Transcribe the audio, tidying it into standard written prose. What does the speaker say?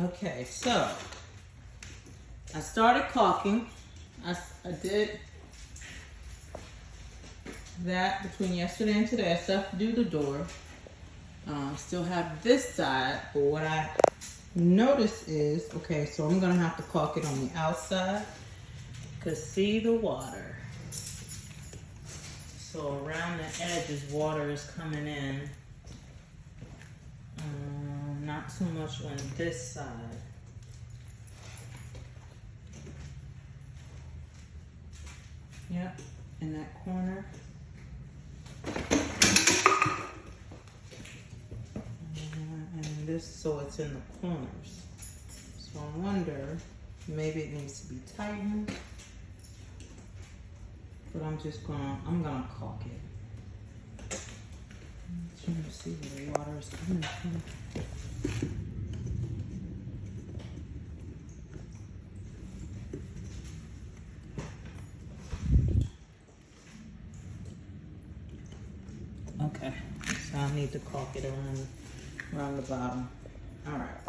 Okay, so I started caulking. I did that between yesterday and today. I still have to do the door. Still have this side, but what I notice is, okay, so I'm gonna have to caulk it on the outside, cause see the water. So around the edges, water is coming in. Not so much on this side. Yep, in that corner. And this, so it's in the corners. So I wonder, maybe it needs to be tightened. But I'm gonna caulk it. I'm trying to see where the water is coming from. Okay, so I need to caulk it around the bottom. All right.